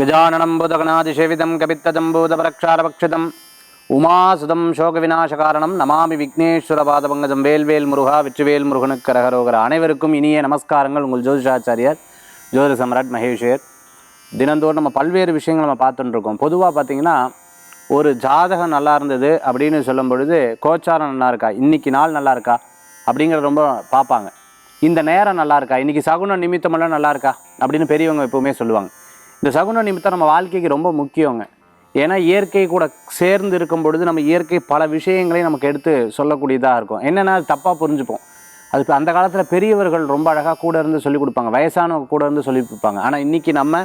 गजाननं भूतगणाधिसेवितं कपित्तजम्बूतपरक्षारभक्षितम् उमासुतं शोकविनाशकारणं नमामि விக்னேஸ்வரபாதபங்கஜம். வேல்வேல் முருகா வெற்றிவேல் முருகனுக்கு கரகரோகர. அனைவருக்கும் இனிய நமஸ்காரங்கள். உங்கள் ஜோதிஷாச்சாரியார் ஜோதிட சம்ராட் மகேஷர். தினந்தோறும் நம்ம பல்வேறு விஷயங்கள் நம்ம பார்த்துட்டு இருக்கோம். பொதுவாக பார்த்தீங்கன்னா ஒரு ஜாதகம் நல்லா இருந்தது அப்படின்னு சொல்லும் பொழுது கோச்சாரம் நல்லா இருக்கா, இன்னைக்கு நாள் நல்லா இருக்கா அப்படிங்கிறத ரொம்ப பார்ப்பாங்க. இந்த நேரம் நல்லா இருக்கா, இன்னைக்கு சகுன நிமித்தமெல்லாம் நல்லா இருக்கா அப்படின்னு பெரியவங்க எப்பவுமே சொல்லுவாங்க. இந்த சகுன நிமித்தம் நம்ம வாழ்க்கைக்கு ரொம்ப முக்கியங்க. ஏன்னா இயற்கை கூட சேர்ந்து இருக்கும் பொழுது நம்ம இயற்கை பல விஷயங்களையும் நமக்கு எடுத்து சொல்லக்கூடியதாக இருக்கும். என்னென்னா தப்பாக புரிஞ்சுப்போம். அதுக்கு அந்த காலத்தில் பெரியவர்கள் ரொம்ப அழகாக கூட இருந்து சொல்லிக் கொடுப்பாங்க, வயசானவங்க கூட இருந்து சொல்லி கொடுப்பாங்க. ஆனால் இன்றைக்கி நம்ம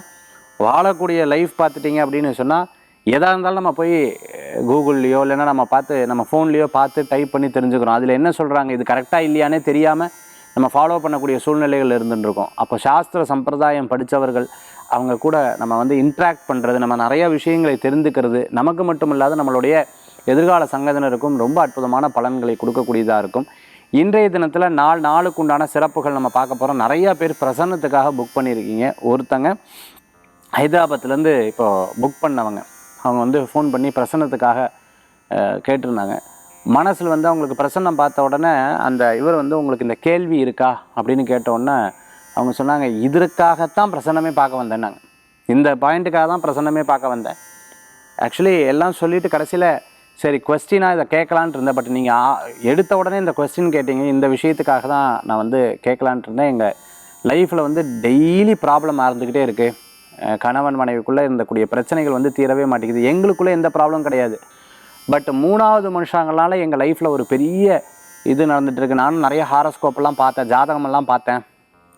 வாழக்கூடிய லைஃப் பார்த்துட்டிங்க அப்படின்னு சொன்னால் எதாக இருந்தாலும் நம்ம போய் கூகுள்லேயோ இல்லைன்னா நம்ம பார்த்து நம்ம ஃபோன்லேயோ பார்த்து டைப் பண்ணி தெரிஞ்சுக்கிறோம். அதில் என்ன சொல்கிறாங்க, இது கரெக்டாக இல்லையானே தெரியாமல் நம்ம ஃபாலோ பண்ணக்கூடிய சூழ்நிலைகள் இருந்துருக்கோம். அப்போ சாஸ்திர சம்பிரதாயம் படித்தவர்கள் அவங்க கூட நம்ம இன்ட்ராக்ட் பண்ணுறது, நம்ம நிறைய விஷயங்களை தெரிந்துக்கிறது நமக்கு மட்டும் இல்லாத நம்மளுடைய எதிர்கால சங்கதினருக்கும் ரொம்ப அற்புதமான பலன்களை கொடுக்கக்கூடியதாக இருக்கும். இன்றைய தினத்தில் நாளுக்கு உண்டான சிறப்புகள் நம்ம பார்க்க போகிறோம். நிறையா பேர் பிரசன்னத்துக்காக புக் பண்ணியிருக்கீங்க. ஒருத்தங்க ஹைதராபாத்லேருந்து இப்போது புக் பண்ணவங்க, அவங்க ஃபோன் பண்ணி பிரசன்னத்துக்காக கேட்டிருந்தாங்க. மனசில் அவங்களுக்கு பிரசன்னம் பார்த்த உடனே அந்த இவர் உங்களுக்கு இந்த கேள்வி இருக்கா அப்படின்னு கேட்ட உடனே அவங்க சொன்னாங்க, இதற்காகத்தான் பிரசன்னமே பார்க்க வந்தேன்னாங்க. இந்த பாயிண்ட்டுக்காக தான் பிரசன்னமே பார்க்க வந்தேன். ஆக்சுவலி எல்லாம் சொல்லிவிட்டு கடைசியில் சரி கொஸ்டினாக இதை கேட்கலான்ட்டு இருந்தேன். பட் நீங்கள் எடுத்த உடனே இந்த கொஸ்டின் கேட்டீங்க, இந்த விஷயத்துக்காக தான் நான் கேட்கலான்ட்டு இருந்தேன். எங்கள் லைஃப்பில் டெய்லி ப்ராப்ளம் இருந்துக்கிட்டே இருக்குது. கணவன் மனைவிக்குள்ளே இருந்தக்கூடிய பிரச்சனைகள் தீரவே மாட்டேங்குது. எங்களுக்குள்ளே எந்த ப்ராப்ளம் கிடையாது. பட் மூணாவது மனுஷங்களால் எங்கள் லைஃப்பில் ஒரு பெரிய இது நடந்துகிட்ருக்கு. நானும் நிறைய ஹாரோஸ்கோப்பெல்லாம் பார்த்தேன், ஜாதகமெல்லாம் பார்த்தேன்.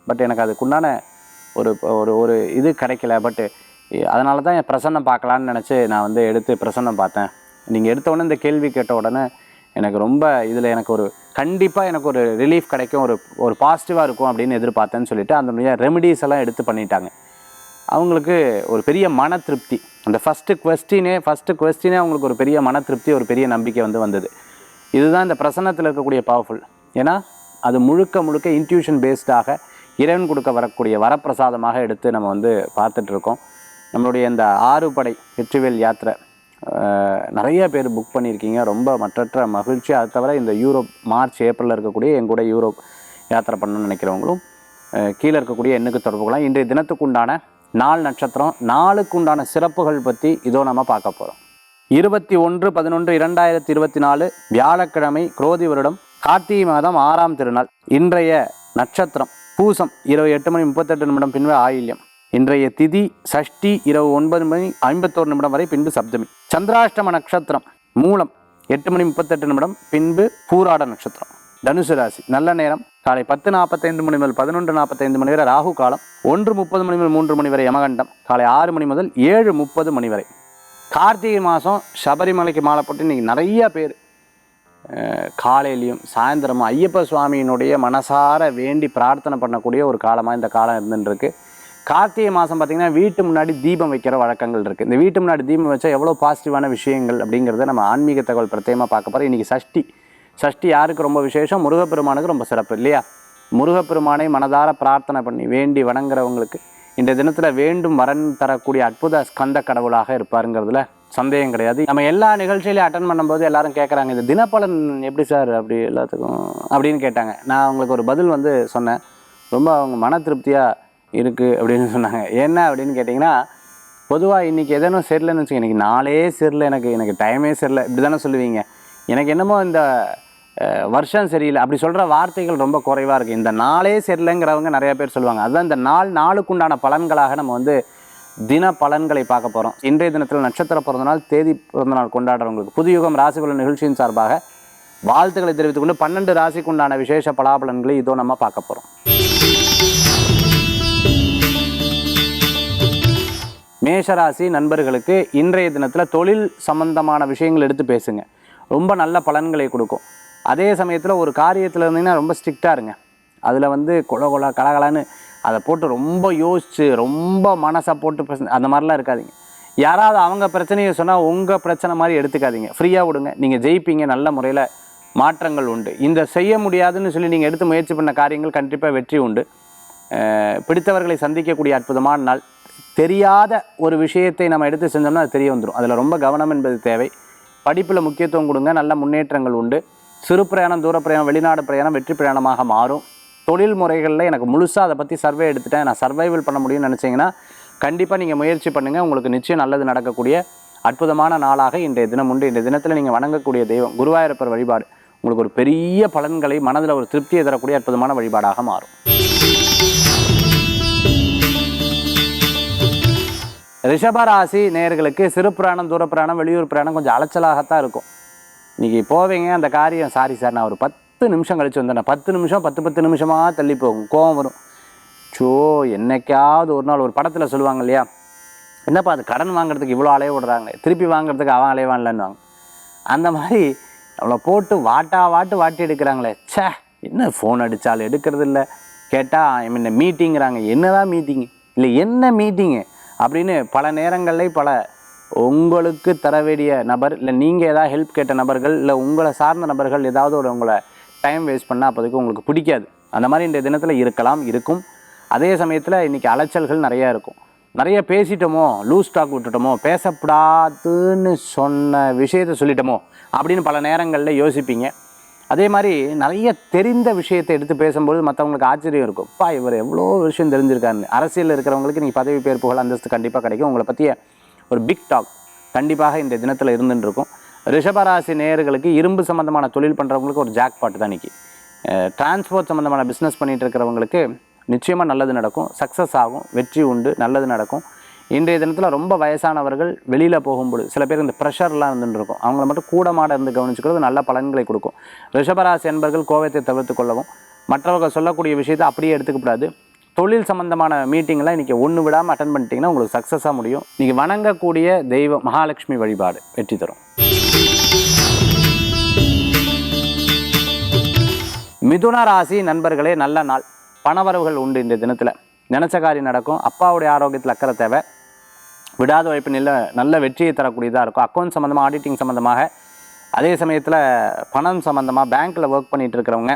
பட் எனக்கு அதுக்குண்டான ஒரு ஒரு ஒரு இது கிடைக்கல. பட்டு அதனால தான் என் பிரசன்னம் பார்க்கலான்னு நினச்சி நான் எடுத்து பிரசன்னம் பார்த்தேன். நீங்கள் எடுத்த உடனே இந்த கேள்வி கேட்ட உடனே எனக்கு ரொம்ப இதில் எனக்கு ஒரு கண்டிப்பாக எனக்கு ஒரு ரிலீஃப் கிடைக்கும், ஒரு பாசிட்டிவாக இருக்கும் அப்படின்னு எதிர்பார்த்தேன்னு சொல்லிவிட்டு அந்த ரெமிடிஸ் எல்லாம் எடுத்து பண்ணிட்டாங்க. அவங்களுக்கு ஒரு பெரிய மன திருப்தி. அந்த ஃபஸ்ட்டு கொஸ்டினே அவங்களுக்கு ஒரு பெரிய மன திருப்தி, ஒரு பெரிய நம்பிக்கை வந்தது. இதுதான் இந்த பிரசன்னத்தில் இருக்கக்கூடிய பவர்ஃபுல். ஏன்னா அது முழுக்க இன்ட்யூஷன் பேஸ்டாக இறைவன் கொடுக்க வரக்கூடிய வரப்பிரசாதமாக எடுத்து நம்ம பார்த்துட்ருக்கோம். நம்மளுடைய இந்த 6 படை வெற்றிவேல் யாத்திரை நிறைய பேர் புக் பண்ணியிருக்கீங்க. ரொம்ப மற்றற்ற மகிழ்ச்சி. அது தவிர இந்த யூரோப் மார்ச் ஏப்ரலில் இருக்கக்கூடிய எங்கூட யூரோப் யாத்திரை பண்ணணும்னு நினைக்கிறவங்களும் கீழே இருக்கக்கூடிய எண்ணுக்கு தொடர்பு கொள்ளலாம். இன்றைய தினத்துக்குண்டான நாள் நட்சத்திரம், நாளுக்கு உண்டான சிறப்புகள் பற்றி இதோ நம்ம பார்க்க போகிறோம். 21/11/2024 வியாழக்கிழமை, குரோதி வருடம், கார்த்திகை மாதம் 6ஆம் திருநாள். இன்றைய நட்சத்திரம் பூசம், இரவு 8:38 பின்பு ஆயில்யம். இன்றைய திதி சஷ்டி, இரவு 9:51 வரை பின்பு சப்தமி. சந்திராஷ்டம நட்சத்திரம் மூலம் 8:38 பின்பு பூராட நட்சத்திரம். தனுசு ராசி. நல்ல நேரம் காலை 10:45 முதல் 11:45 வரை ராகு காலம், 1:30 முதல் 3 வரை யமகண்டம், காலை 6 முதல் 7:30 வரை. கார்த்திகை மாதம் சபரிமலைக்கு மாலை போட்டு இன்றைக்கி நிறைய பேர் காலையிலையும் சாயந்தரமும் ஐயப்ப சுவாமியினுடைய மனசார வேண்டி பிரார்த்தனை பண்ணக்கூடிய ஒரு காலமாக இந்த காலம் இருந்துருக்கு. கார்த்திகை மாதம் பார்த்திங்கன்னா வீட்டு முன்னாடி தீபம் வைக்கிற வழக்கங்கள் இருக்குது. இந்த வீட்டு முன்னாடி தீபம் வச்சா எவ்வளோ பாசிட்டிவான விஷயங்கள் அப்படிங்கிறத நம்ம ஆன்மீக தகவல் பிரத்யேகமாக பார்க்க போகிறோம். இன்றைக்கி சஷ்டி யாருக்கு ரொம்ப விசேஷம்? முருகப்பெருமானுக்கு ரொம்ப சிறப்பு இல்லையா? முருகப்பெருமானை மனதார பிரார்த்தனை பண்ணி வேண்டி வணங்குறவங்களுக்கு இந்த தினத்தில் வேண்டும் வரன் தரக்கூடிய அற்புத ஸ்கந்த கடவுளாக இருப்பாருங்கிறதுல சந்தேகம் கிடையாது. நம்ம எல்லா நிகழ்ச்சியிலையும் அட்டன் பண்ணும்போது எல்லாரும் கேட்குறாங்க, இது தினப்பலன் எப்படி சார் அப்படி எல்லாத்துக்கும் அப்படின்னு கேட்டாங்க. நான் அவங்களுக்கு ஒரு பதில் சொன்னேன். ரொம்ப அவங்க மன திருப்தியாக இருக்குது அப்படின்னு சொன்னாங்க. என்ன அப்படின்னு கேட்டிங்கன்னா, பொதுவாக இன்றைக்கி எதனும் சரியில்லைன்னு வச்சுக்கோங்க, இன்றைக்கி நாளே சரியில்லை, எனக்கு டைமே சரியில்லை இப்படி தானே சொல்லுவீங்க. எனக்கு என்னமோ இந்த வருஷம் சரியில்லை அப்படி சொல்கிற வார்த்தைகள் ரொம்ப குறைவாக இருக்குது. இந்த நாளே சரியில்லைங்கிறவங்க நிறையா பேர் சொல்லுவாங்க. அதுதான் இந்த நாளுக்குண்டான பலன்களாக நம்ம தின பலன்களை பார்க்க போகிறோம். இன்றைய தினத்தில் நட்சத்திர பிறந்தநாள், தேதி பிறந்தநாள் கொண்டாடுறவங்களுக்கு புதுயுகம் ராசிபலன் நிகழ்ச்சியின் சார்பாக வாழ்த்துக்களை தெரிவித்துக்கொண்டு 12 ராசிக்குண்டான விசேஷ பலாபலன்களை இதோ நம்ம பார்க்க போகிறோம். மேஷராசி நண்பர்களுக்கு இன்றைய தினத்தில் தொழில் சம்பந்தமான விஷயங்கள் எடுத்து பேசுங்க. ரொம்ப நல்ல பலன்களை கொடுக்கும். அதே சமயத்தில் ஒரு காரியத்தில் இருந்தீங்கன்னா ரொம்ப ஸ்ட்ரிக்டாக இருங்க. அதில் கொல கலகலான்னு அதை போட்டு ரொம்ப யோசித்து ரொம்ப மனசை போட்டு அந்த மாதிரிலாம் இருக்காதிங்க. யாராவது அவங்க பிரச்சனையை சொன்னால் உங்கள் பிரச்சனை மாதிரி எடுத்துக்காதீங்க. ஃப்ரீயாக விடுங்க. நீங்கள் ஜெயிப்பீங்க. நல்ல முறையில் மாற்றங்கள் உண்டு. இந்த செய்ய முடியாதுன்னு சொல்லி நீங்கள் எடுத்து முயற்சி பண்ண காரியங்கள் கண்டிப்பாக வெற்றி உண்டு. பிடித்தவர்களை சந்திக்கக்கூடிய அற்புதமான நாள். தெரியாத ஒரு விஷயத்தை நம்ம எடுத்து செஞ்சோம்னா அது தெரிய வந்துடும். அதில் ரொம்ப கவனம் என்பது தேவை. படிப்பில் முக்கியத்துவம் கொடுங்க, நல்ல முன்னேற்றங்கள் உண்டு. சிறு பிரயாணம், தூர பிரயாணம், வெளிநாடு பிரயாணம் வெற்றி பிரயாணமாக மாறும். தொழில் முறைகளில் எனக்கு முழுசாக அதை பற்றி சர்வே எடுத்துட்டேன், நான் சர்வைவல் பண்ண முடியும்னு நினச்சிங்கன்னா கண்டிப்பாக நீங்கள் முயற்சி பண்ணுங்கள். உங்களுக்கு நிச்சயம் நல்லது நடக்கக்கூடிய அற்புதமான நாளாக இன்றைய தினம் உண்டு. இன்றைய தினத்தில் நீங்கள் வணங்கக்கூடிய தெய்வம் குருவாயூரப்பர் வழிபாடு உங்களுக்கு ஒரு பெரிய பலன்களை, மனதில் ஒரு திருப்தியை தரக்கூடிய அற்புதமான வழிபாடாக மாறும். ரிஷபராசி நேயர்களுக்கு சிறு பிரயாணம், தூர பிரயாணம், வெளியூர் பிரயாணம் கொஞ்சம் அலைச்சலாகத்தான் இருக்கும். இன்றைக்கி போவீங்க, அந்த காரியம் சாரி சார் நான் ஒரு 10 நிமிஷம் கழித்து வந்தேன், 10 நிமிஷம் 10 நிமிஷமாக தள்ளி போகும், கோவம் வரும். என்னைக்காவது ஒரு நாள் ஒரு படத்தில் சொல்லுவாங்க இல்லையா, என்னப்பா அது கடன் வாங்குறதுக்கு இவ்வளோ அலைய விடுறாங்க, திருப்பி வாங்குறதுக்கு அவன் அலைவான்லன்னுவாங்க. அந்த மாதிரி அவ்வளோ போட்டு வாட்டி எடுக்கிறாங்களே, என்ன ஃபோன் அடித்தாலும் எடுக்கிறது இல்லை, கேட்டால் என்ன மீட்டிங்கிறாங்க, என்னதான் மீட்டிங்கு இல்லை என்ன மீட்டிங்கு அப்படின்னு பல நேரங்களில் பல உங்களுக்கு தர வேண்டிய நபர் இல்லை நீங்கள் ஏதாவது ஹெல்ப் கேட்ட நபர்கள் இல்லை உங்களை சார்ந்த நபர்கள் ஏதாவது ஒரு உங்களை டைம் வேஸ்ட் பண்ணால் அப்போதைக்கு உங்களுக்கு பிடிக்காது. அந்த மாதிரி இந்த தினத்தில் இருக்கும். அதே சமயத்தில் இன்றைக்கி அலைச்சல்கள் நிறையா இருக்கும். நிறைய பேசிட்டோமோ, லூஸ் டாக் விட்டுட்டோமோ, பேசப்படாதுன்னு சொன்ன விஷயத்தை சொல்லிட்டோமோ அப்படின்னு பல நேரங்களில் யோசிப்பீங்க. அதே மாதிரி நிறைய தெரிந்த விஷயத்தை எடுத்து பேசும்போது மற்றவங்களுக்கு ஆச்சரியம் இருக்கும், இவர் எவ்வளோ விஷயம் தெரிஞ்சிருக்காருன்னு. அரசியலில் இருக்கிறவங்களுக்கு நீங்கள் பதவி பேர் புகழ் அந்தஸ்து கண்டிப்பாக கிடைக்கும். உங்களை பற்றிய ஒரு பிக் டாக் கண்டிப்பாக இந்த தினத்தில் இருந்துருக்கும். ரிஷபராசி நேயர்களுக்கு இரும்பு சம்மந்தமான தொழில் பண்ணுறவங்களுக்கு ஒரு ஜாக்பாட் தான் இன்றைக்கி. டிரான்ஸ்போர்ட் சம்மந்தமான பிஸ்னஸ் பண்ணிகிட்டு இருக்கிறவங்களுக்கு நிச்சயமாக நல்லது நடக்கும், சக்ஸஸ் ஆகும், வெற்றி உண்டு, நல்லது நடக்கும். இன்றைய தினத்தில் ரொம்ப வயசானவர்கள் வெளியில் போகும்போது சில பேர் இந்த ப்ரெஷர்லாம் இருந்துருக்கும், அவங்கள மட்டும் கூடமாட இருந்து கவனிச்சுக்கிறது நல்ல பலன்களை கொடுக்கும். ரிஷபராசி என்பர்கள் கோபத்தை தவிர்த்து கொள்ளவும், மற்றவர்கள் சொல்லக்கூடிய விஷயத்தை அப்படியே எடுத்துக்கூடாது. தொழில் சம்பந்தமான மீட்டிங்லாம் இன்றைக்கி ஒன்று விடாமல் அட்டன் பண்ணிட்டீங்கன்னா உங்களுக்கு சக்ஸஸாக முடியும். நீங்கள் வணங்கக்கூடிய தெய்வம் மகாலட்சுமி வழிபாடு வெற்றி தரும். மிதுன ராசி நண்பர்களே, நல்ல நாள், பணவரவுகள் உண்டு. இந்த தினத்தில் நினச்ச காரியம் நடக்கும். அப்பாவுடைய ஆரோக்கியத்தில் அக்கறை தேவை. விடாத உழைப்பு நல்ல வெற்றியை தரக்கூடியதாக இருக்கும். அக்கௌண்ட் சம்மந்தமாக, ஆடிட்டிங் சம்மந்தமாக, அதே சமயத்தில் பணம் சம்மந்தமாக பேங்க்கில் ஒர்க் பண்ணிகிட்டு இருக்கிறவங்க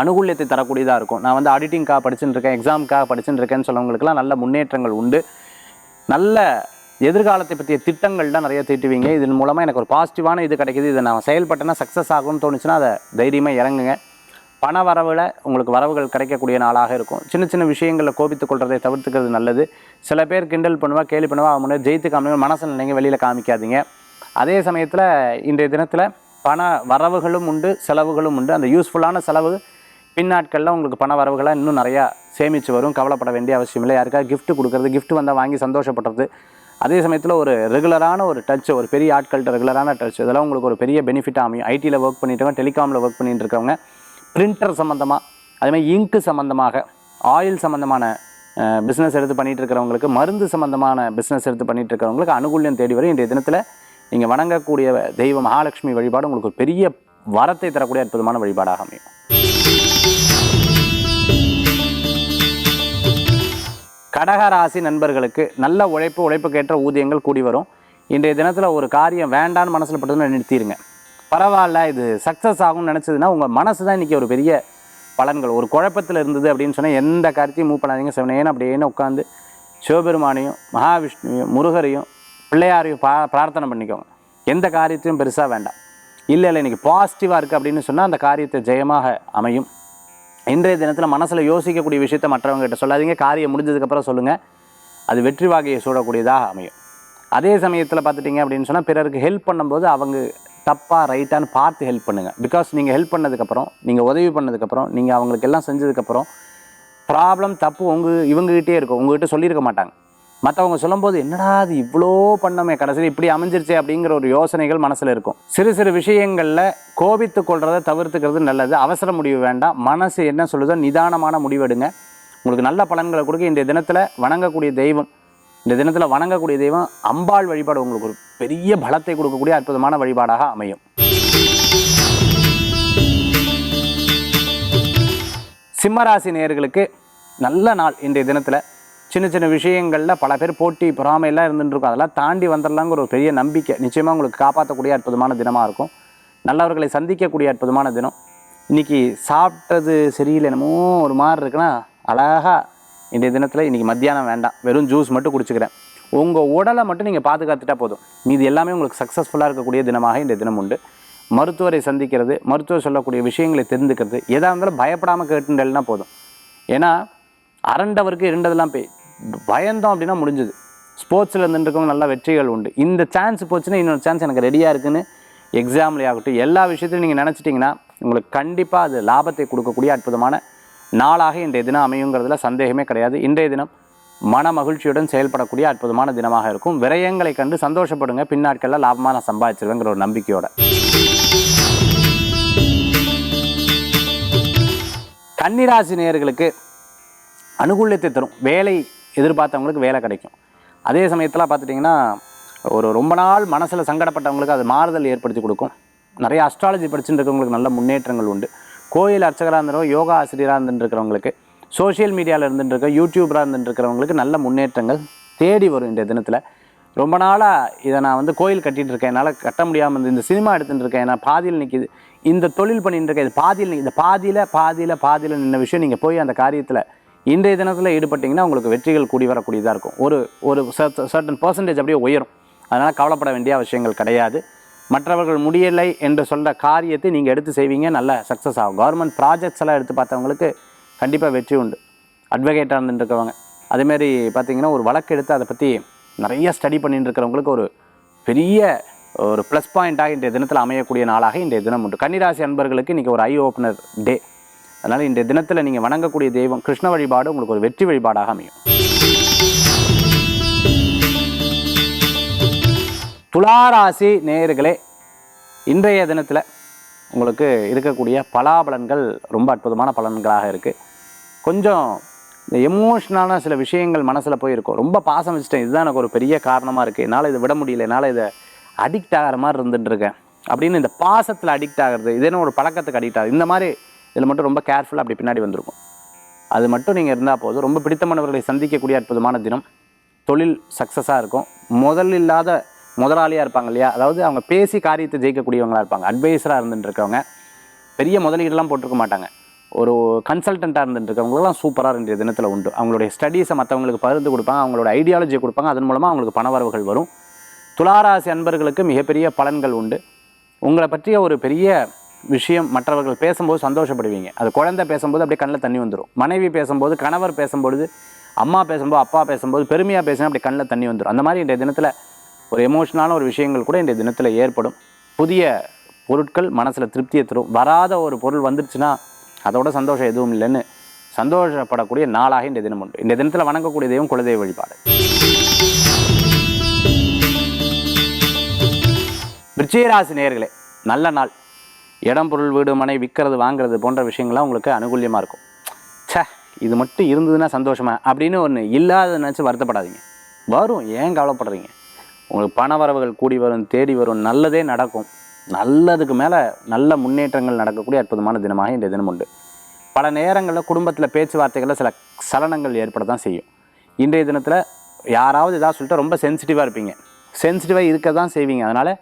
அனுகூல்யத்தை தரக்கூடியதாக இருக்கும். நான் வந்து ஆடிட்டிங்காக படிச்சுட்டு இருக்கேன், எக்ஸாமுக்காக படிச்சுட்டு இருக்கேன்னு சொல்லவங்களுக்குலாம் நல்ல முன்னேற்றங்கள் உண்டு. நல்ல எதிர்காலத்தை பற்றிய திட்டங்கள் தான் நிறைய தீட்டுவீங்க. இதன் மூலமாக எனக்கு ஒரு பாசிட்டிவான இது கிடைக்கிது, இதை நான் செயல்பட்டேன்னா சக்ஸஸ் ஆகும்னு தோணுச்சுன்னா அதை தைரியமாக இறங்குங்க. பண வரவில் உங்களுக்கு வரவுகள் கிடைக்கக்கூடிய நாளாக இருக்கும். சின்ன சின்ன விஷயங்களில் கோபித்துக் கொள்றதை தவிர்த்துக்கிறது நல்லது. சில பேர் கிண்டல் பண்ணுவா, கேலி பண்ணுவா, அவங்க முன்னாடி ஜெயித்து காமிங்க, மனசில் நினைங்க, வெளியில் காமிக்காதீங்க. அதே சமயத்தில் இன்றைய தினத்தில் பண வரவுகளும் உண்டு, செலவுகளும் உண்டு. அந்த யூஸ்ஃபுல்லான செலவு பின்னாட்களில் உங்களுக்கு பண வரவுகளாக இன்னும் நிறையா சேமித்து வரும். கவலைப்பட வேண்டிய அவசியம் இல்லை. யாருக்காவது கிஃப்ட் கொடுக்குறது, கிஃப்ட் வந்தால் வாங்கி சந்தோஷப்படுறது, அதே சமயத்தில் ஒரு ரெகுலரான ஒரு டச், ஒரு பெரிய ஆட்கள்கிட்ட ரெகுலரான டச், இதெல்லாம் உங்களுக்கு ஒரு பெரிய பெனிஃபிட்டாக அமையும். ஐடியில் ஒர்க் பண்ணிட்டவங்க, டெலிகாமில் ஒர்க் பண்ணிட்டு இருக்கவங்க, பிரிண்டர் சம்மந்தமாக, அதேமாதிரி இங்கு சம்மந்தமாக, ஆயில் சம்மந்தமான பிஸ்னஸ் எடுத்து பண்ணிகிட்டு இருக்கிறவங்களுக்கு, மருந்து சம்மந்தமான பிஸ்னஸ் எடுத்து பண்ணிகிட்டு இருக்கிறவங்களுக்கு அனுகூல்யம் தேடி வரும். இன்றைய தினத்தில் நீங்கள் வணங்கக்கூடிய தெய்வம் மகாலட்சுமி வழிபாடு உங்களுக்கு ஒரு பெரிய வரத்தை தரக்கூடிய அற்புதமான வழிபாடாக அமையும். கடகராசி நண்பர்களுக்கு நல்ல உழைப்புக்கேற்ற ஊதியங்கள் கூடி வரும். இன்றைய தினத்தில் ஒரு காரியம் வேண்டான்னு மனசில் பட்டதுன்னு நிறுத்திடுங்க. பரவாயில்ல, இது சக்ஸஸ் ஆகும்னு நினச்சதுன்னா உங்கள் மனசு தான் இன்றைக்கி ஒரு பெரிய பலன்கள். ஒரு குழப்பத்தில் இருந்தது அப்படின்னு சொன்னால் எந்த காரியத்தையும் மூவ் பண்ணாதீங்க. செவனேன்னு அப்படியே உட்காந்து சிவபெருமானையும் மகாவிஷ்ணுவையும் முருகரையும் பிள்ளையாரையும் பிரார்த்தனை பண்ணிக்கோங்க. எந்த காரியத்தையும் பெருசாக வேண்டாம். இல்லை இன்றைக்கி பாசிட்டிவாக இருக்குது அப்படின்னு சொன்னால் அந்த காரியத்தை ஜெயமாக அமையும். இன்றைய தினத்தில் மனசில் யோசிக்கக்கூடிய விஷயத்தை மற்றவங்ககிட்ட சொல்லாதீங்க. காரியம் முடிஞ்சதுக்கப்புறம் சொல்லுங்கள். அது வெற்றி வாகையை சூடக்கூடியதாக அமையும். அதே சமயத்தில் பார்த்துட்டிங்க அப்படின்னு சொன்னால் பிறருக்கு ஹெல்ப் பண்ணும்போது அவங்க தப்பாக ரைட்டான்னு பார்த்து ஹெல்ப் பண்ணுங்கள். பிகாஸ் நீங்கள் ஹெல்ப் பண்ணதுக்கப்புறம், நீங்கள் உதவி பண்ணதுக்கப்புறம், நீங்கள் அவங்களுக்கு எல்லாம் செஞ்சதுக்கப்புறம் ப்ராப்ளம் தப்பு இவங்ககிட்டே இருக்கும், உங்கள்கிட்ட சொல்லியிருக்க மாட்டாங்க. மற்றவங்க சொல்லும்போது என்னடா அது இவ்வளோ பண்ணமே, கடைசியில் இப்படி அமைஞ்சிருச்சு அப்படிங்கிற ஒரு யோசனைகள் மனசில் இருக்கும். சிறு சிறு விஷயங்களில் கோபித்து கொள்றதை தவிர்த்துக்கிறது நல்லது. அவசர முடிவு வேண்டாம். மனசு என்ன சொல்லுதோ நிதானமான முடிவெடுங்க. உங்களுக்கு நல்ல பலன்களை கொடுக்க இன்றைய தினத்தில் வணங்கக்கூடிய தெய்வம் அம்பாள் வழிபாடு உங்களுக்கு ஒரு பெரிய பலத்தை கொடுக்கக்கூடிய அற்புதமான வழிபாடாக அமையும். சிம்மராசி நேயர்களுக்கு நல்ல நாள். இன்றைய தினத்தில் சின்ன சின்ன விஷயங்களில் பல பேர் போட்டி பொறாமையெல்லாம் இருந்துருக்கும், அதெல்லாம் தாண்டி வந்துடலாங்கிற ஒரு பெரிய நம்பிக்கை நிச்சயமாக உங்களுக்கு காப்பாற்றக்கூடிய அற்புதமான தினமாக இருக்கும். நல்லவர்களை சந்திக்கக்கூடிய அற்புதமான தினம். இன்றைக்கி சாப்பிட்டது சரியில்லை, என்னமோ ஒரு மாதிரி இருக்குன்னா அழகாக இன்றைய தினத்தில் இன்றைக்கி மத்தியானம் வேண்டாம், வெறும் ஜூஸ் மட்டும் குடிச்சுக்கிறேன், உங்கள் உடலை மட்டும் நீங்கள் பாதுகாத்துட்டா போதும், மீது எல்லாமே உங்களுக்கு சக்ஸஸ்ஃபுல்லாக இருக்கக்கூடிய தினமாக இன்றைய தினம் உண்டு. மருத்துவரை சந்திக்கிறது, மருத்துவர் சொல்லக்கூடிய விஷயங்களை தெரிந்துக்கிறது, எதாக இருந்தாலும் பயப்படாமல் கேட்டுண்டல்னா போதும். ஏன்னா அரண்டவருக்கு இருண்டதெல்லாம் பயந்தோம் அப்படின்னா முடிஞ்சுது. ஸ்போர்ட்ஸில் இருந்துருக்கவங்க நல்ல வெற்றிகள் உண்டு. இந்த சான்ஸ் போச்சுன்னா இன்னொரு சான்ஸ் எனக்கு ரெடியாக இருக்குன்னு எக்ஸாம்லேயே ஆகட்டும் எல்லா விஷயத்தையும் நீங்கள் நினச்சிட்டிங்கன்னா உங்களுக்கு கண்டிப்பாக அது லாபத்தை கொடுக்கக்கூடிய அற்புதமான நாளாக இன்றைய தினம் அமையுங்கிறதுல சந்தேகமே கிடையாது. இன்றைய தினம் மன மகிழ்ச்சியுடன் செயல்படக்கூடிய அற்புதமான தினமாக இருக்கும். விரயங்களை கண்டு சந்தோஷப்படுங்க, பின்னாட்களில் லாபமாக நான் சம்பாதிச்சிருவேங்கிற ஒரு நம்பிக்கையோட. கன்னிராசி நேயர்களுக்கு அனுகூல்யத்தை தரும். வேலை எதிர்பார்த்தவங்களுக்கு வேலை கிடைக்கும். அதே சமயத்தில் பார்த்துட்டிங்கன்னா ரொம்ப நாள் மனசில் சங்கடப்பட்டவங்களுக்கு அது மாறுதல் ஏற்படுத்தி கொடுக்கும். நிறைய அஸ்ட்ராலஜி படிச்சுட்டு இருக்கிறவங்களுக்கு நல்ல முன்னேற்றங்கள் உண்டு. கோயில் அர்ச்சகராக இருந்தவங்க, யோகா ஆசிரியராக இருந்துருக்கிறவங்களுக்கு, சோஷியல் மீடியாவில் இருந்துருக்க யூடியூபராக இருந்துருக்கிறவங்களுக்கு நல்ல முன்னேற்றங்கள் தேடி வரும். இந்த தினத்தில் ரொம்ப நாளாக இதை நான் கோயில் கட்டிகிட்டு இருக்கேன், என்னால் கட்ட முடியாமல் இருந்து இந்த சினிமா எடுத்துகிட்டு இருக்கேன், நான் பாதியில் நிற்கிது, இந்த தொழில் பண்ணிட்டு இருக்கேன், இது பாதியில் இந்த பாதியில் நின்ன விஷயம் நீங்கள் போய் அந்த காரியத்தில் இன்றைய தினத்தில் ஈடுபட்டிங்கன்னா உங்களுக்கு வெற்றிகள் கூடி வரக்கூடியதாக இருக்கும். ஒரு சர்டன் பர்சன்டேஜ் அப்படியே உயரும். அதனால் கவலைப்பட வேண்டிய அவசியங்கள் கிடையாது. மற்றவர்கள் முடியலை என்று சொல்கிற காரியத்தை நீங்கள் எடுத்து செய்வீங்க, நல்ல சக்ஸஸ் ஆகும். கவர்மெண்ட் ப்ராஜெக்ட்ஸ் எல்லாம் எடுத்து பார்த்தவங்களுக்கு கண்டிப்பாக வெற்றி உண்டு. அட்வொகேட்டாக இருந்துருக்கவங்க, அதேமாரி பார்த்திங்கன்னா ஒரு வழக்கு எடுத்து அதை பற்றி நிறைய ஸ்டடி பண்ணிட்டு இருக்கிறவங்களுக்கு ஒரு பெரிய ஒரு ப்ளஸ் பாயிண்ட்டாக இன்றைய தினத்தில் அமையக்கூடிய நாளாக இன்றைய தினம் உண்டு. கன்னிராசி அன்பர்களுக்கு இன்றைக்கி ஒரு ஐ ஓப்பனர் டே. அதனால் இன்றைய தினத்தில் நீங்கள் வணங்கக்கூடிய தெய்வம் கிருஷ்ண வழிபாடு உங்களுக்கு ஒரு வெற்றி வழிபாடாக அமையும். துளாராசி நேயர்களே, இன்றைய தினத்தில் உங்களுக்கு இருக்கக்கூடிய பலாபலன்கள் ரொம்ப அற்புதமான பலன்களாக இருக்குது. கொஞ்சம் இந்த எமோஷ்னலான சில விஷயங்கள் மனசில் போயிருக்கும். ரொம்ப பாசம் வச்சுட்டேன், இதுதான் எனக்கு ஒரு பெரிய காரணமாக இருக்குது, என்னால் இதை விட முடியல, என்னால் இதை அடிக்ட் ஆகிற மாதிரி இருந்துட்டுருக்கேன் அப்படின்னு இந்த பாசத்தில் அடிக்ட் ஆகிறது, இதேன்னு ஒரு பழக்கத்துக்கு அடிக்ட் ஆகுது, இந்த மாதிரி இதில் மட்டும் ரொம்ப கேர்ஃபுல்லாக அப்படி பின்னாடி வந்திருக்கும். அது மட்டும் நீங்கள் இருந்தால் போதும். ரொம்ப பிடித்தமானவர்களை சந்திக்கக்கூடிய அற்புதமான தினம். தொழில் சக்ஸஸாக இருக்கும். முதலாளியாக இருப்பாங்க இல்லையா, அதாவது அவங்க பேசி காரியத்தை ஜெயிக்கக்கூடியவங்களாக இருப்பாங்க. அட்வைஸராக இருந்துட்டு இருக்கவங்க, பெரிய முதலீடெல்லாம் போட்டிருக்க மாட்டாங்க, ஒரு கன்சல்டண்ட்டாக இருந்துட்டு இருக்கவங்களுக்குலாம் சூப்பராக இன்றைய தினத்தில் உண்டு. அவங்களுடைய ஸ்டடீஸை மற்றவங்களுக்கு பகிர்ந்து கொடுப்பாங்க, அவங்களோட ஐடியாலஜியை கொடுப்பாங்க, அதன் மூலமாக அவங்களுக்கு பணவரவுகள் வரும். துளாராசி அன்பர்களுக்கு மிகப்பெரிய பலன்கள் உண்டு. உங்களை பற்றிய ஒரு பெரிய விஷயம் மற்றவர்கள் பேசும்போது சந்தோஷப்படுவீங்க. அது குழந்தை பேசும்போது அப்படியே கண்ணில் தண்ணி வந்துடும். மனைவி பேசும்போது, கணவர் பேசும்பொழுது, அம்மா பேசும்போது, அப்பா பேசும்போது, பெருமையாக பேசினா அப்படி கண்ணில் தண்ணி வந்துடும். அந்த மாதிரி இன்றைய தினத்தில் ஒரு எமோஷனலான ஒரு விஷயங்கள் கூட இன்றைய தினத்தில் ஏற்படும். புதிய பொருட்கள் மனசில் திருப்தியை தரும். வராத ஒரு பொருள் வந்துருச்சுன்னா அதோட சந்தோஷம் எதுவும் இல்லைன்னு சந்தோஷப்படக்கூடிய நாளாக இன்றைய தினம் உண்டு. இந்த தினத்தில் வணங்கக்கூடிய தெய்வம் குலதெய்வ வழிபாடு. விருச்சிகராசி நேயர்களே, நல்ல நாள். இடம், பொருள், வீடு, மனை விற்கிறது, வாங்கிறது போன்ற விஷயங்கள்லாம் உங்களுக்கு அனுகூலியமாக இருக்கும். இது மட்டும் இருந்ததுன்னா சந்தோஷமா அப்படின்னு ஒன்று இல்லாத நினச்சி வருத்தப்படாதீங்க. வரும், ஏன் கவலைப்படுறீங்க? உங்களுக்கு பண வரவுகள் கூடி வரும், தேடி வரும், நல்லதே நடக்கும். நல்லதுக்கு மேலே நல்ல முன்னேற்றங்கள் நடக்கக்கூடிய அற்புதமான தினமாக இந்த தினம் உண்டு. பல நேரங்களில் குடும்பத்தில் பேச்சுவார்த்தைகளில் சில சலனங்கள் ஏற்பட தான் செய்யும். இன்றைய தினத்தில் யாராவது ஏதாவது சொல்லிட்டு ரொம்ப சென்சிட்டிவாக இருப்பீங்க, சென்சிட்டிவாக இருக்க தான் செய்வீங்க. அதனால்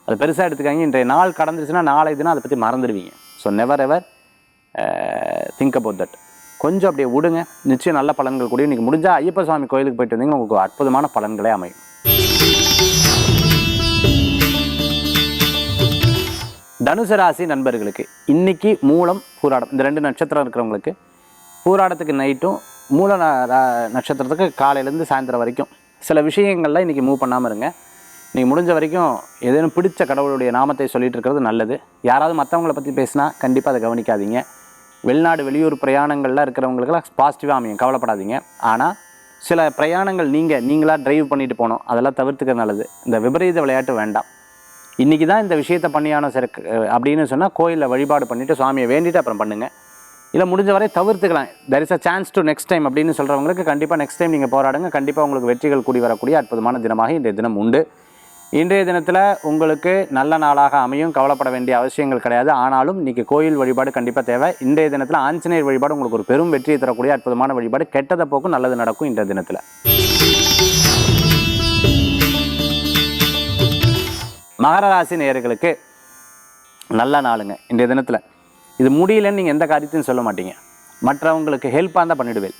அது பெருசாக எடுத்துக்காங்க. இன்றைய நாள் கடந்துருச்சுன்னா நாளை தினம் அதை பற்றி மறந்துடுவீங்க. So never ever think about that. கொஞ்சம் அப்படியே விடுங்க, நிச்சயம் நல்ல பலன்கள் கூடிய. இன்றைக்கி முடிஞ்சால் ஐயப்ப சுவாமி கோயிலுக்கு போயிட்டு வந்தீங்கன்னா உங்களுக்கு அற்புதமான பலன்களே அமையும். தனுசு ராசி நண்பர்களுக்கு இன்றைக்கி மூலம், பூராடம் இந்த 2 நட்சத்திரம் இருக்கிறவங்களுக்கு பூராடத்துக்கு நைட்டும், மூல நட்சத்திரத்துக்கு காலையிலேருந்து சாயந்தரம் வரைக்கும் சில விஷயங்கள்லாம் இன்றைக்கி மூவ் பண்ணாமல் இருங்க. நீங்கள் முடிஞ்ச வரைக்கும் ஏதேனும் பிடிச்ச கடவுளுடைய நாமத்தை சொல்லிகிட்டு இருக்கிறது நல்லது. யாராவது மற்றவங்களை பற்றி பேசினா கண்டிப்பாக அதை கவனிக்காதீங்க. வெளிநாடு வெளியூர் பிரயாணங்கள்லாம் இருக்கிறவங்களுக்கெல்லாம் பாசிட்டிவாக அமையும், கவலைப்படாதீங்க. ஆனால் சில பிரயாணங்கள் நீங்களாக ட்ரைவ் பண்ணிட்டு போகணும், அதெல்லாம் தவிர்த்துக்கிறது நல்லது. இந்த விபரீத விளையாட்டு வேண்டாம். இன்றைக்கி தான் இந்த விஷயத்தை பண்ணியானோ சரி அப்படின்னு சொன்னால் கோயிலில் வழிபாடு பண்ணிவிட்டு சுவாமியை வேண்டிட்டு அப்புறம் பண்ணுங்கள். இல்லை முடிஞ்ச வரை தவிர்த்துக்கலாம். There is a chance to next time அப்படின்னு சொல்கிறவங்களுக்கு கண்டிப்பாக நெக்ஸ்ட் டைம் நீங்கள் போராடுங்க. கண்டிப்பாக உங்களுக்கு வெற்றிகள் கூடி வரக்கூடிய அற்புதமான தினமாக இன்றைய தினம் உண்டு. இன்றைய தினத்தில் உங்களுக்கு நல்ல நாளாக அமையும், கவலைப்பட வேண்டிய அவசியங்கள் கிடையாது. ஆனாலும் இன்றைக்கி கோயில் வழிபாடு கண்டிப்பாக தேவை. இன்றைய தினத்தில் ஆஞ்சநேயர் வழிபாடு உங்களுக்கு ஒரு பெரும் வெற்றியை தரக்கூடிய அற்புதமான வழிபாடு. கெட்டதை போக்கும் நல்லது நடக்கும் இன்றைய தினத்தில். மகர ராசி நேயர்களுக்கு நல்ல நாளுங்க இன்றைய தினத்தில். இது முடியலன்னு நீங்கள் எந்த காரியத்தையும் சொல்ல மாட்டீங்க. மற்றவங்களுக்கு ஹெல்ப்பாக தான் பண்ணிவிடுவேன்.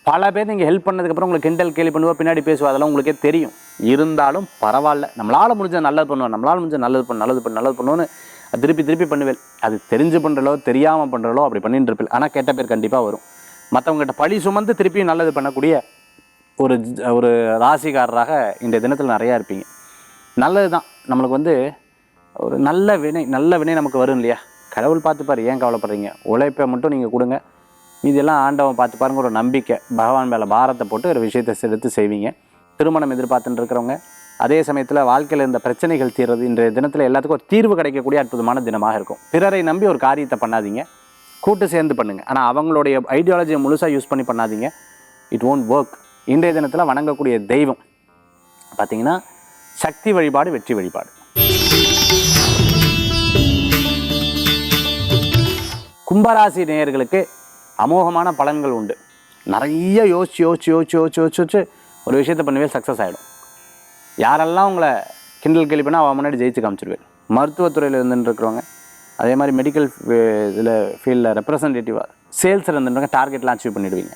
பல பேர் நீங்கள் ஹெல்ப் பண்ணதுக்கப்புறம் உங்களுக்கு கிண்டல் கேலி பண்ணுவா, பின்னாடி பேசுவா, அதெல்லாம் உங்களுக்கே தெரியும். இருந்தாலும் பரவாயில்ல, நம்மளால் முடிஞ்ச நல்லது பண்ணுவோம், நம்மளால் முடிஞ்ச நல்லது பண்ணுவோன்னு திருப்பி திருப்பி பண்ணுவேன். அது தெரிஞ்சு பண்ணுறளோ தெரியாமல் பண்ணுறளோ அப்படி பண்ணிட்டு இருப்பேன். ஆனால் கெட்ட பேர் கண்டிப்பாக வரும். மற்றவங்ககிட்ட பழி சுமந்து திருப்பியும் நல்லது பண்ணக்கூடிய ஒரு ஒரு ராசிக்காரராக இன்றைய தினத்தில் நிறையா இருப்பீங்க. நல்லது தான். நம்மளுக்கு ஒரு நல்ல வினை நமக்கு வரும் இல்லையா? கடவுள் பார்த்துப்பார், ஏன் கவலைப்படுறீங்க? உழைப்பை மட்டும் நீங்கள் கொடுங்க, இதெல்லாம் ஆண்டவன் பார்த்து பாருங்க. ஒரு நம்பிக்கை, பகவான் மேலே பாரத்தை போட்டு ஒரு விஷயத்தை எடுத்து செய்வீங்க. திருமணம் எதிர்பார்த்துட்டு இருக்கிறவங்க, அதே சமயத்தில் வாழ்க்கையில் இருந்த பிரச்சனைகள் தீர்றது, இன்றைய தினத்தில் எல்லாத்துக்கும் ஒரு தீர்வு கிடைக்கக்கூடிய அற்புதமான தினமாக இருக்கும். பிறரை நம்பி ஒரு காரியத்தை பண்ணாதீங்க, கூட்டு சேர்ந்து பண்ணுங்கள். ஆனால் அவங்களுடைய ஐடியாலஜியை முழுசாக யூஸ் பண்ணி பண்ணாதீங்க, இட் ஓன்ட் ஒர்க். இன்றைய தினத்தில் வணங்கக்கூடிய தெய்வம் பார்த்திங்கன்னா சக்தி வழிபாடு, வெற்றி வழிபாடு. கும்பராசி நேயர்களுக்கு அமோகமான பலன்கள் உண்டு. நிறைய யோசிச்சு ஒரு விஷயத்தை பண்ணுவே சக்ஸஸ் ஆகிடும். யாரெல்லாம் உங்களை கிண்டல் கேலி பண்ணால் அவன் முன்னாடி ஜெயிச்சு காமிச்சிருவேன். மருத்துவத்துறையில் இருந்துருக்கிறவங்க, அதே மாதிரி மெடிக்கல் இதில் ஃபீல்டில் ரெப்ரசன்டேட்டிவாக சேல்ஸ் இருந்துருக்க டார்கெட்லாம் அச்சீவ் பண்ணிவிடுவீங்க.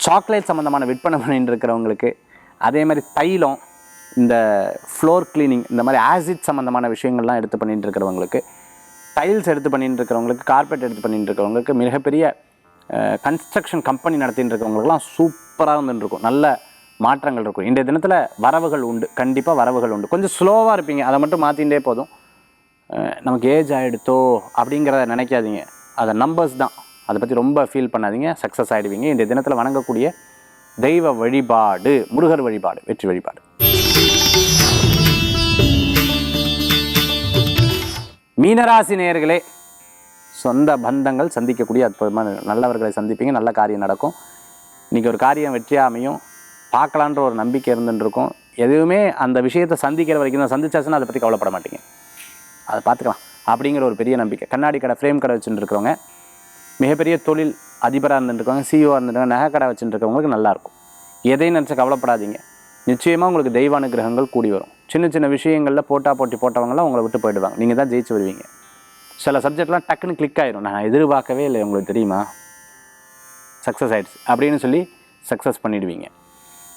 சாக்லேட் சம்மந்தமான விற்பனை பண்ணிட்டு இருக்கிறவங்களுக்கு, அதே மாதிரி தைலம், இந்த ஃப்ளோர் கிளீனிங், இந்த மாதிரி ஆசிட் சம்மந்தமான விஷயங்கள்லாம் எடுத்து பண்ணிட்டு இருக்கிறவங்களுக்கு, டைல்ஸ் எடுத்து பண்ணிட்டு இருக்கிறவங்களுக்கு, கார்பெட் எடுத்து பண்ணிட்டு இருக்கிறவங்களுக்கு, மிகப்பெரிய கன்ஸ்ட்ரக்ஷன் கம்பெனி நடத்திட்டு இருக்கிறவங்களுக்குலாம் சூப்பராக வந்துட்டுருக்கும். நல்ல மாற்றங்கள் இருக்கும். இன்றைய தினத்தில் வரவுகள் உண்டு, கண்டிப்பாக வரவுகள் உண்டு. கொஞ்சம் ஸ்லோவாக இருப்பீங்க, அதை மட்டும் மாற்றிகிட்டே போதும். நமக்கு ஏஜ் ஆகிடுத்தோ அப்படிங்கிறத நினைக்காதீங்க, அதை நம்பர்ஸ் தான், அதை பற்றி ரொம்ப ஃபீல் பண்ணாதீங்க, சக்ஸஸ் ஆகிடுவீங்க. இன்றைய தினத்தில் வணங்கக்கூடிய தெய்வ வழிபாடு முருகர் வழிபாடு, வெற்றி வழிபாடு. மீனராசி நேயர்களே, சொந்த பந்தங்கள் சந்திக்கக்கூடிய அற்புதமான நல்லவர்களை சந்திப்பீங்க, நல்ல காரியம் நடக்கும். இன்றைக்கி ஒரு காரியம் வெற்றியாமையும் பார்க்கலான்ற ஒரு நம்பிக்கை இருந்துருக்கும். எதுவுமே அந்த விஷயத்தை சந்திக்கிற வரைக்கும் தான், சந்திச்சாச்சுன்னா அதை பற்றி கவலைப்பட மாட்டீங்க, அதை பார்த்துக்கலாம் அப்படிங்கிற ஒரு பெரிய நம்பிக்கை. கண்ணாடி கடை, ஃப்ரேம் கடை வச்சுட்டு இருக்கிறவங்க, மிகப்பெரிய தொழில் அதிபராக இருந்துருக்கவங்க, சிஇஓவாக இருந்துருக்காங்க, நகை கடை வச்சுட்டு இருக்கவங்களுக்கு நல்லாயிருக்கும். எதையும் நினச்சா கவலைப்படாதீங்க, நிச்சயமாக உங்களுக்கு தெய்வ அனுகிரகங்கள் கூடி வரும். சின்ன சின்ன விஷயங்களில் போட்டி போட்டவங்களாம் உங்களை விட்டு போயிடுவாங்க, நீங்கள் தான் ஜெயிச்சு வருவீங்க. சில சப்ஜெக்ட்லாம் டக்குன்னு கிளிக் ஆகிடும், நான் எதிர்பார்க்கவே இல்லை, உங்களுக்கு தெரியுமா, சக்ஸஸ் ஆகிடுச்சு அப்படின்னு சொல்லி சக்ஸஸ் பண்ணிடுவீங்க.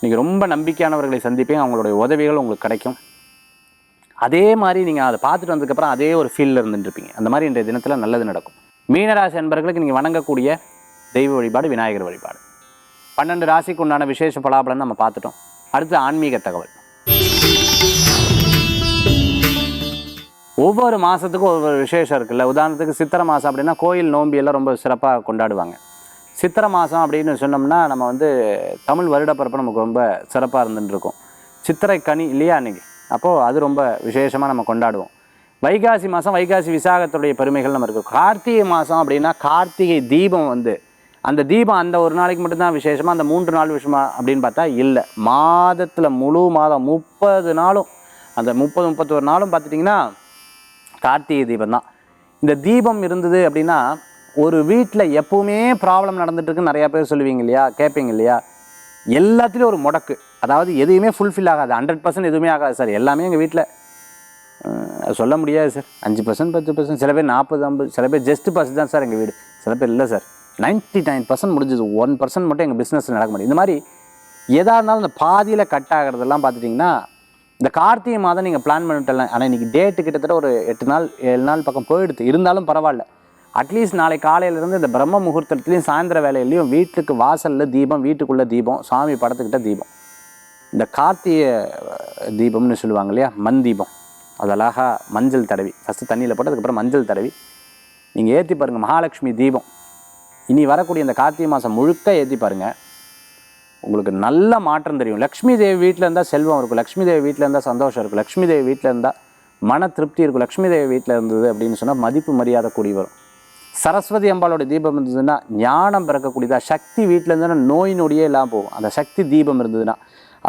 நீங்கள் ரொம்ப நம்பிக்கையானவர்களை சந்திப்பீங்க, அவங்களுடைய உதவிகள் உங்களுக்கு கிடைக்கும். அதே மாதிரி நீங்கள் அதை பார்த்துட்டு வந்ததுக்கப்புறம் அதே ஒரு ஃபீல்டில் இருந்துட்டுருப்பீங்க. அந்த மாதிரி இன்றைய தினத்தில் நல்லது நடக்கும். மீனராசி அன்பர்களுக்கு நீங்கள் வணங்கக்கூடிய தெய்வ வழிபாடு விநாயகர் வழிபாடு. 12 ராசிக்கு உண்டான விசேஷ பலாபலன் நம்ம பார்த்துட்டோம். அடுத்து ஆன்மீக தகவல். ஒவ்வொரு மாதத்துக்கும் ஒவ்வொரு விசேஷம் இருக்குல்ல. உதாரணத்துக்கு சித்திரை மாதம் அப்படின்னா கோயில் நோம்பியெல்லாம் ரொம்ப சிறப்பாக கொண்டாடுவாங்க. சித்திரை மாதம் அப்படின்னு சொன்னோம்னா நம்ம தமிழ் வருடப்பிறப்பு நமக்கு ரொம்ப சிறப்பாக இருந்துட்டுருக்கும். சித்திரை கனி இல்லையா அன்றைக்கி, அப்போது அது ரொம்ப விசேஷமாக நம்ம கொண்டாடுவோம். வைகாசி மாதம், வைகாசி விசாகத்துடைய பெருமைகள் நம்ம இருக்கும். கார்த்திகை மாதம் அப்படின்னா கார்த்திகை தீபம் அந்த தீபம் அந்த ஒரு நாளைக்கு மட்டும்தான் விசேஷமாக, அந்த 3 நாள் விஷயமா அப்படின்னு பார்த்தா இல்லை. மாதத்தில் முழு மாதம் 30 நாளும், அந்த 30-31 நாளும் பார்த்துட்டிங்கன்னா கார்த்திகை தீபம் தான். இந்த தீபம் இருந்தது அப்படின்னா ஒரு வீட்டில் எப்போவுமே ப்ராப்ளம் நடந்துகிட்ருக்குன்னு நிறையா பேர் சொல்லுவீங்க இல்லையா, கேட்பீங்க இல்லையா. எல்லாத்துலேயும் ஒரு முடக்கு, அதாவது எதுவுமே ஃபுல்ஃபில் ஆகாது, 100% எதுவுமே ஆகாது சார். எல்லாமே எங்கள் வீட்டில் சொல்ல முடியாது சார், 5%, 10%, சில பேர் 40-50, சில பேர் ஜஸ்ட் பர்சன்ட் தான் சார் எங்கள் வீடு, சில பேர் இல்லை சார் 99% முடிஞ்சது, 1% மட்டும் எங்கள் பிஸ்னஸில் நடக்க முடியும். இந்த மாதிரி எதாக இருந்தாலும் இந்த பாதியில் கட் ஆகிறதெல்லாம் பார்த்துட்டிங்கன்னா இந்த கார்த்திகை மாதம் நீங்கள் பிளான் பண்ணிட்டலாம். ஆனால் இன்றைக்கி டேட்டு கிட்டத்தட்ட ஒரு 8 நாள் 7 நாள் பக்கம் போயிடுது. இருந்தாலும் பரவாயில்ல, அட்லீஸ்ட் நாளை காலையிலேருந்து இந்த பிரம்ம முகூர்த்தத்துலேயும் சாயந்தர வேலையிலையும் வீட்டுக்கு வாசலில் தீபம், வீட்டுக்குள்ளே தீபம், சாமி படத்துக்கிட்ட தீபம், இந்த கார்த்திகை தீபம்னு சொல்லுவாங்க இல்லையா, மண் தீபம், அது அழகாக மஞ்சள் தடவி ஃபஸ்ட்டு தண்ணியில் போட்டு அதுக்கப்புறம் மஞ்சள் தடவி நீங்கள் ஏற்றி பாருங்கள். மகாலட்சுமி தீபம் இனி வரக்கூடிய இந்த கார்த்திகை மாதம் முழுக்க ஏற்றி பாருங்கள், உங்களுக்கு நல்ல மாற்றம் தெரியும். லக்ஷ்மி தேவி வீட்டில் இருந்தால் செல்வம் இருக்கும், லக்ஷ்மி தேவி வீட்டில் இருந்தால் சந்தோஷம் இருக்கும், லக்ஷ்மி தேவி வீட்டில் இருந்தால் மன திருப்தி இருக்கும். லக்ஷ்மி தேவி வீட்டில் இருந்தது அப்படின்னு சொன்னால் மதிப்பு மரியாதை கூடி வரும். சரஸ்வதி அம்பாளோட தீபம் இருந்ததுன்னா ஞானம் பிறக்கக்கூடியதாக, சக்தி வீட்டில் இருந்ததுன்னா நோய் நொடியே இல்லாமல் போகும். அந்த சக்தி தீபம் இருந்ததுன்னா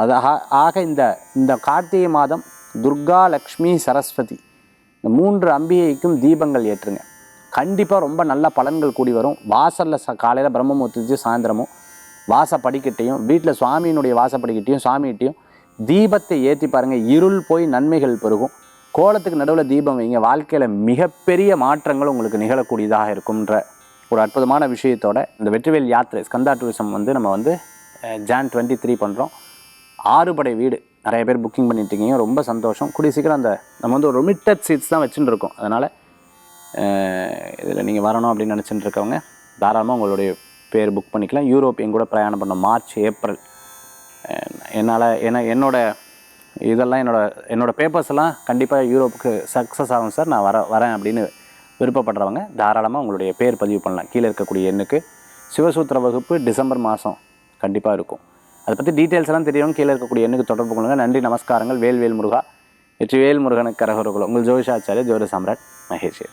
அது ஆக இந்த கார்த்திகை மாதம் துர்கா, லக்ஷ்மி, சரஸ்வதி இந்த 3 அம்பிகைக்கும் தீபங்கள் ஏற்றுங்க, கண்டிப்பாக ரொம்ப நல்ல பலன்கள் கூடி வரும். வாசலில் காலையில் பிரம்மமுகூர்த்தத்து சாயந்தரமும் வாசப்படிக்கிட்டையும் வீட்டில் சுவாமியினுடைய வாசப்படிக்கிட்டையும் சுவாமிகிட்டையும் தீபத்தை ஏற்றி பாருங்கள், இருள் போய் நன்மைகள் பெருகும். கோலத்துக்கு நடுவில் தீபம் வைங்க, வாழ்க்கையில் மிகப்பெரிய மாற்றங்கள் உங்களுக்கு நிகழக்கூடியதாக இருக்கும்ன்ற ஒரு அற்புதமான விஷயத்தோட இந்த வெற்றிவேல் யாத்திரை ஸ்கந்தா டூரிசம் வந்து நம்ம வந்து ஜான் 23 பண்ணுறோம். 6 படை வீடு நிறைய பேர் புக்கிங் பண்ணிட்டு இருக்கீங்க, ரொம்ப சந்தோஷம். கூடிய சீக்கிரம் அந்த நம்ம வந்து ஒரு லிமிட்டட் சீட்ஸ் தான் வச்சுட்டு இருக்கோம். அதனால் இதில் நீங்கள் வரணும் அப்படின்னு நினச்சிட்டு இருக்கவங்க தாராளமாக உங்களுடைய பேர் புக் பண்ணிக்கலாம். யூரோப் என் கூட பிரயாணம் பண்ண மார்ச் ஏப்ரல் இதெல்லாம் என்னோடய பேப்பர்ஸ் எல்லாம் கண்டிப்பாக யூரோப்புக்கு சக்ஸஸ் ஆகும் சார், நான் வரேன் அப்படின்னு விருப்பப்படுறவங்க தாராளமாக உங்களுடைய பேர் பதிவு பண்ணலாம். கீழே இருக்கக்கூடிய எண்ணுக்கு சிவசூத்திர வகுப்பு டிசம்பர் மாதம் கண்டிப்பாக இருக்கும். அதை பற்றி டீட்டெயில்ஸ் எல்லாம் தெரியணும், கீழே இருக்கக்கூடிய எண்ணுக்கு தொடர்பு கொள்ளுங்கள். நன்றி, நமஸ்காரங்கள். வேல்வேல் முருகா, வெற்றிவேல் முருகனுக்கு கரகரோகுலம். உங்கள் ஜோதிஷாச்சாரிய ஜோதி சாம்ராட் மகேஷ்.